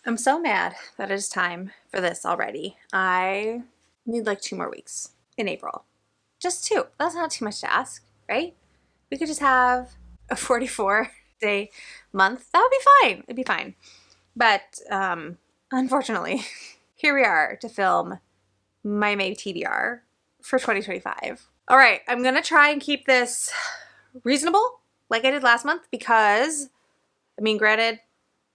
I'm so mad that it is time for this already. I need like 2 more weeks in April. Just two. That's not too much to ask, right? We could just have a 44-day month. That would be fine. It'd be fine. But unfortunately, here we are to film my May TBR for 2025. All right, I'm going to try and keep this reasonable like I did last month because, I mean, granted,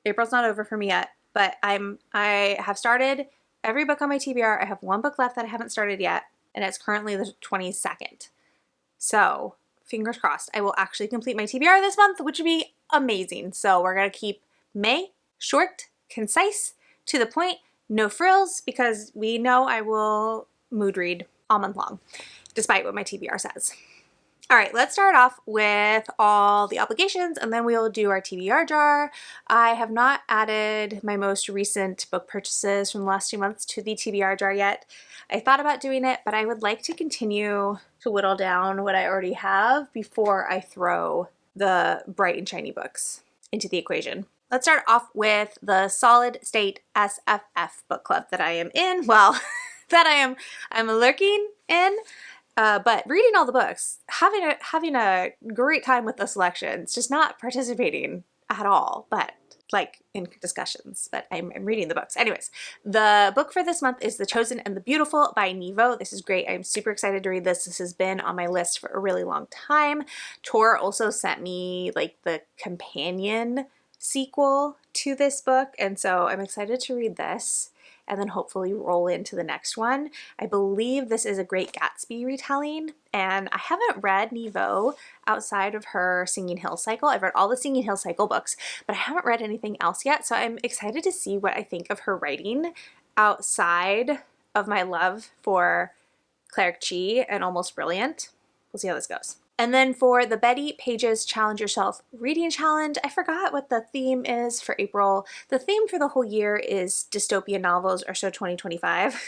April's not over for me yet, but I have started every book on my TBR. I have one book left that I haven't started yet, and it's currently the 22nd. So, fingers crossed, I will actually complete my TBR this month, which would be amazing. So, we're going to keep May short, concise, to the point, no frills, because we know I will mood read all month long, despite what my TBR says. All right, let's start off with all the obligations and then we'll do our TBR jar. I have not added my most recent book purchases from the last 2 months to the TBR jar yet. I thought about doing it, but I would like to continue to whittle down what I already have before I throw the bright and shiny books into the equation. Let's start off with the Solid State SFF book club that I am in. Well, that I'm lurking in. But reading all the books, having a great time with the selections, just not participating at all, but like in discussions, but I'm reading the books. Anyways, the book for this month is The Chosen and the Beautiful by Nevo. This is great. I'm super excited to read this. This has been on my list for a really long time. Tor also sent me like the companion sequel to this book, and so I'm excited to read this and then hopefully roll into the next one. I believe this is a Great Gatsby retelling, and I haven't read Nevo outside of her Singing Hill cycle. I've read all the Singing Hill cycle books, but I haven't read anything else yet, so I'm excited to see what I think of her writing outside of my love for Claire Chi and Almost Brilliant. We'll see how this goes. And then for the Betty Pages Challenge Yourself Reading Challenge, I forgot what the theme is for April. The theme for the whole year is dystopian novels or so 2025.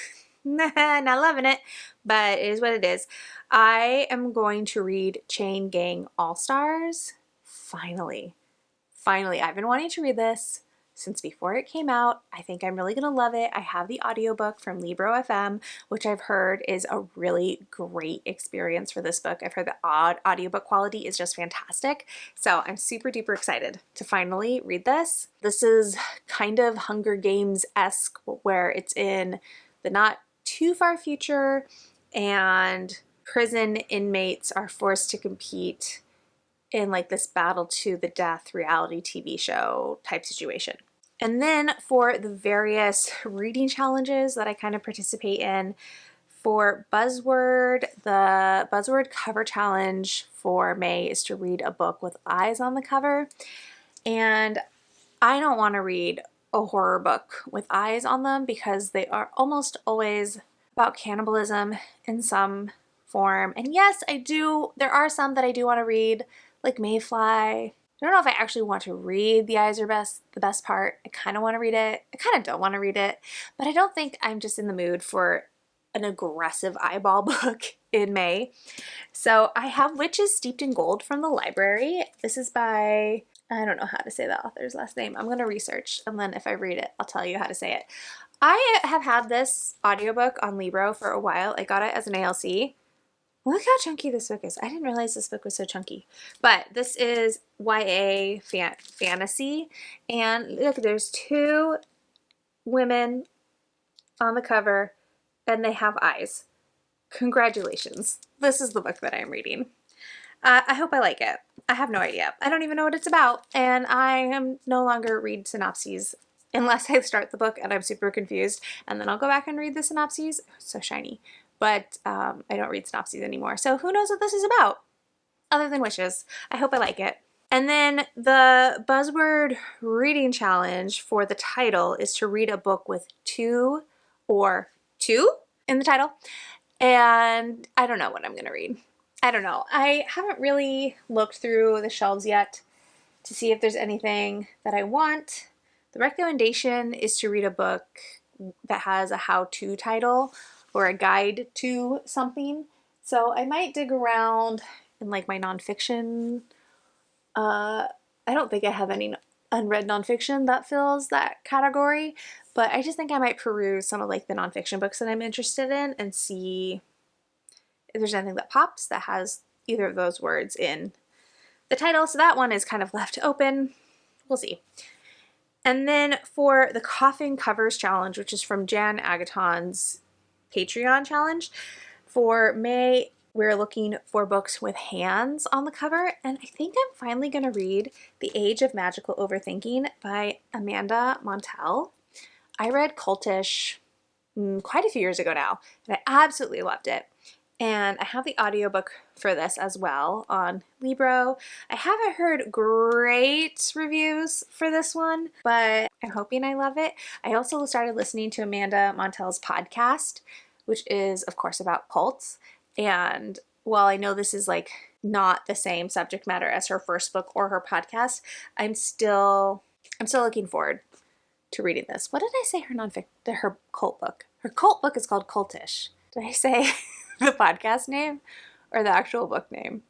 Not loving it, but it is what it is. I am going to read Chain Gang All-Stars. Finally. I've been wanting to read this since before it came out. I think I'm really gonna love it. I have the audiobook from Libro FM, which I've heard is a really great experience for this book. I've heard the audiobook quality is just fantastic. So I'm super duper excited to finally read this. This is kind of Hunger Games-esque, where it's in the not too far future and prison inmates are forced to compete in like this battle to the death reality TV show type situation. And then for the various reading challenges that I kind of participate in, for Buzzword, the Buzzword cover challenge for May is to read a book with eyes on the cover. And I don't want to read a horror book with eyes on them because they are almost always about cannibalism in some form. And yes, there are some that I do want to read, like Mayfly. I don't know if I actually want to read The Eyes Are the best part. I kind of want to read it. I kind of don't want to read it, but I don't think I'm just in the mood for an aggressive eyeball book in May. So I have Witches Steeped in Gold from the library. This is by, I don't know how to say the author's last name. I'm going to research, and then if I read it, I'll tell you how to say it. I have had this audiobook on Libro for a while. I got it as an ALC. Look how chunky this book is. I didn't realize this book was so chunky. But this is YA fantasy. And look, there's two women on the cover and they have eyes. Congratulations. This is the book that I'm reading. I hope I like it. I have no idea. I don't even know what it's about. And I am no longer read synopses unless I start the book and I'm super confused. And then I'll go back and read the synopses. Oh, it's so shiny. But I don't read synopses anymore. So who knows what this is about, other than wishes. I hope I like it. And then the Buzzword reading challenge for the title is to read a book with two in the title. And I don't know what I'm going to read. I don't know. I haven't really looked through the shelves yet to see if there's anything that I want. The recommendation is to read a book that has a how-to title or a guide to something. So I might dig around in like my nonfiction. I don't think I have any unread nonfiction that fills that category, but I just think I might peruse some of like the nonfiction books that I'm interested in and see if there's anything that pops that has either of those words in the title. So that one is kind of left open. We'll see. And then for the Coughing Covers Challenge, which is from Jan Agaton's Patreon challenge, for May, we're looking for books with hands on the cover, and I think I'm finally going to read The Age of Magical Overthinking by Amanda Montell. I read Cultish quite a few years ago now, and I absolutely loved it. And I have the audiobook for this as well on Libro. I haven't heard great reviews for this one, but I'm hoping I love it. I also started listening to Amanda Montell's podcast, which is, of course, about cults. And while I know this is like not the same subject matter as her first book or her podcast, I'm still looking forward to reading this. What did I say her cult book? Her cult book is called Cultish. Did I say the podcast name or the actual book name?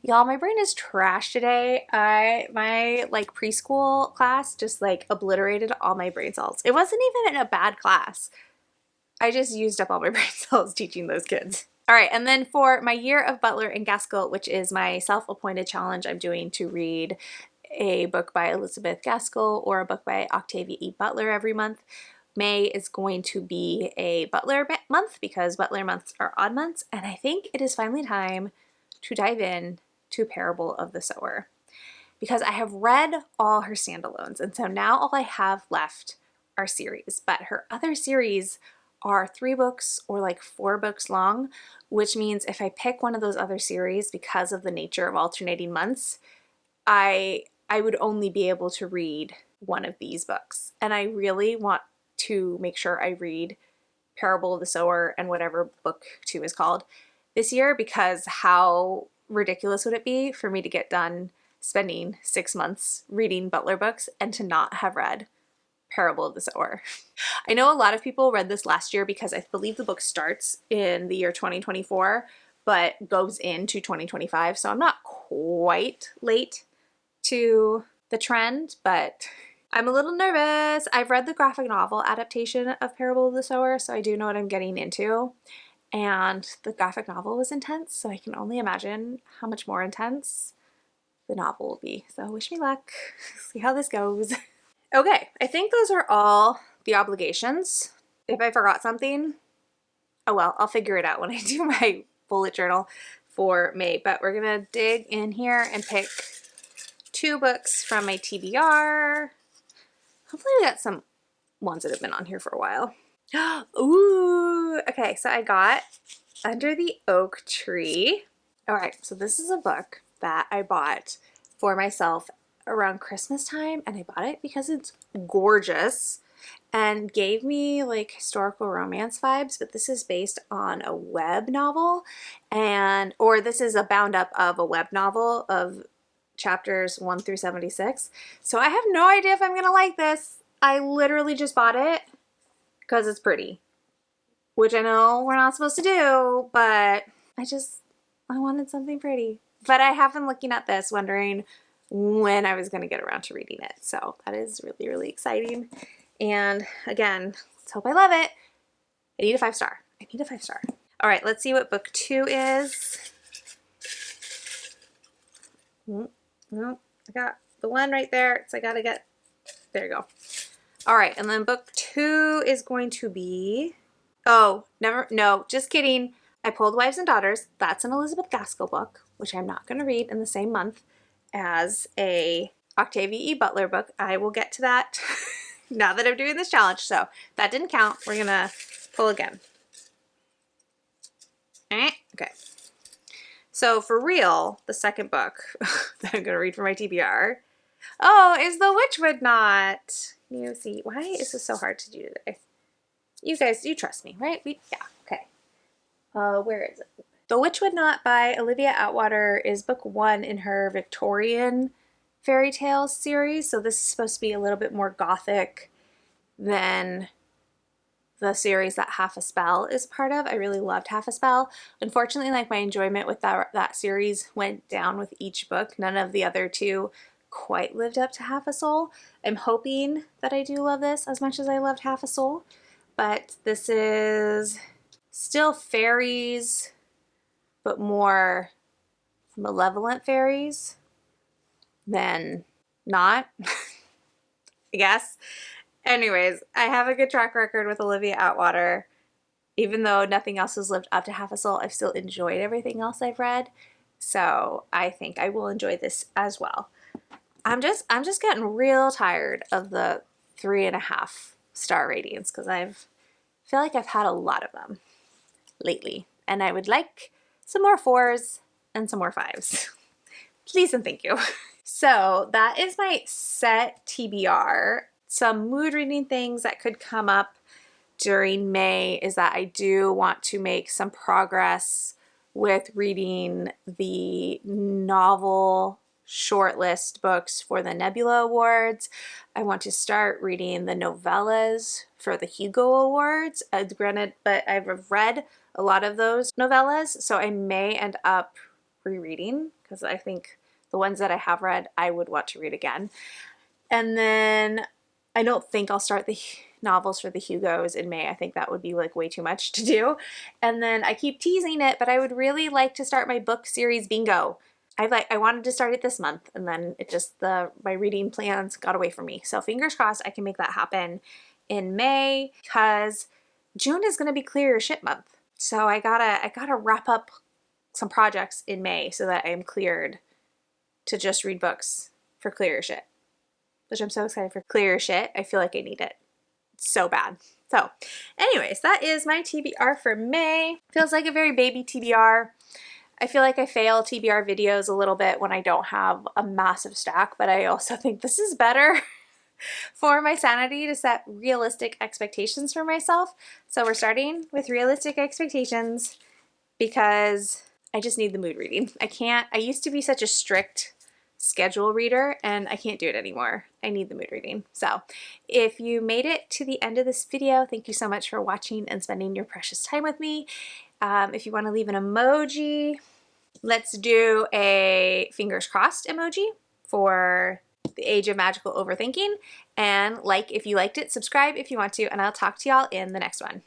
Y'all, my brain is trash today. My like preschool class just like obliterated all my brain cells. It wasn't even a bad class. I just used up all my brain cells teaching those kids. All right, and then for my Year of Butler and Gaskell, which is my self-appointed challenge I'm doing to read a book by Elizabeth Gaskell or a book by Octavia E. Butler every month, May is going to be a Butler month because Butler months are odd months, and I think it is finally time to dive in to Parable of the Sower because I have read all her standalones, and so now all I have left are series, but her other series are 3 books or like 4 books long, which means if I pick one of those other series because of the nature of alternating months, I would only be able to read one of these books, and I really want to make sure I read Parable of the Sower and whatever book 2 is called this year, because how ridiculous would it be for me to get done spending 6 months reading Butler books and to not have read Parable of the Sower. I know a lot of people read this last year because I believe the book starts in the year 2024 but goes into 2025, so I'm not quite late to the trend, but I'm a little nervous. I've read the graphic novel adaptation of Parable of the Sower, so I do know what I'm getting into. And the graphic novel was intense, so I can only imagine how much more intense the novel will be. So wish me luck. See how this goes. Okay, I think those are all the obligations. If I forgot something, oh well, I'll figure it out when I do my bullet journal for May. But we're gonna dig in here and pick 2 books from my TBR. Hopefully we got some ones that have been on here for a while. Ooh, okay, so I got Under the Oak Tree. All right, so this is a book that I bought for myself around Christmas time, and I bought it because it's gorgeous and gave me like historical romance vibes, but this is based on a web novel, or this is a bound up of a web novel of chapters 1 through 76. So I have no idea if I'm gonna like this. I literally just bought it because it's pretty, which I know we're not supposed to do, but I wanted something pretty. But I have been looking at this wondering when I was going to get around to reading it. So that is really, really exciting. And again, let's hope I love it. I need a 5-star. I need a 5-star. All right, let's see what book 2 is. Well, I got the one right there, so I gotta get, there you go. All right, and then book 2 is going to be, no, just kidding. I pulled Wives and Daughters. That's an Elizabeth Gaskell book, which I'm not going to read in the same month as a Octavia E. Butler book. I will get to that now that I'm doing this challenge. So that didn't count. We're going to pull again. Okay. So for real, the second book that I'm going to read for my TBR, is The Witchwood Knot. You see, why is this so hard to do today? You guys, you trust me, right? Yeah, okay. Where is it? The Witchwood Knot by Olivia Atwater is book 1 in her Victorian fairy tales series. So this is supposed to be a little bit more gothic than the series that Half a Spell is part of. I really loved Half a Spell. Unfortunately, like my enjoyment with that series went down with each book. None of the other 2 quite lived up to Half a Soul. I'm hoping that I do love this as much as I loved Half a Soul, but this is still fairies, but more malevolent fairies than not, I guess. Anyways, I have a good track record with Olivia Atwater. Even though nothing else has lived up to Half a Soul, I've still enjoyed everything else I've read. So I think I will enjoy this as well. I'm just getting real tired of the 3.5-star ratings because feel like I've had a lot of them lately, and I would like some more 4s and some more 5s. Please and thank you. So that is my set TBR. Some mood reading things that could come up during May is that I do want to make some progress with reading the novel shortlist books for the Nebula Awards. I want to start reading the novellas for the Hugo Awards. Granted, but I've read a lot of those novellas, so I may end up rereading because I think the ones that I have read I would want to read again. And then I don't think I'll start the novels for the Hugos in May. I think that would be like way too much to do. And then I keep teasing it, but I would really like to start my book series bingo. I wanted to start it this month, and then it just my reading plans got away from me. So fingers crossed I can make that happen in May, because June is going to be clear your shit month. So I gotta wrap up some projects in May so that I am cleared to just read books for clear your shit. Which I'm so excited for clear your shit. I feel like I need it so bad. So anyways, that is my TBR for May. Feels like a very baby TBR. I feel like I fail TBR videos a little bit when I don't have a massive stack, but I also think this is better for my sanity to set realistic expectations for myself. So we're starting with realistic expectations because I just need the mood reading. I used to be such a strict schedule reader, and I can't do it anymore. I need the mood reading. So if you made it to the end of this video, thank you so much for watching and spending your precious time with me. If you want to leave an emoji, let's do a fingers crossed emoji for the age of magical overthinking, and like if you liked it, subscribe if you want to, and I'll talk to y'all in the next one.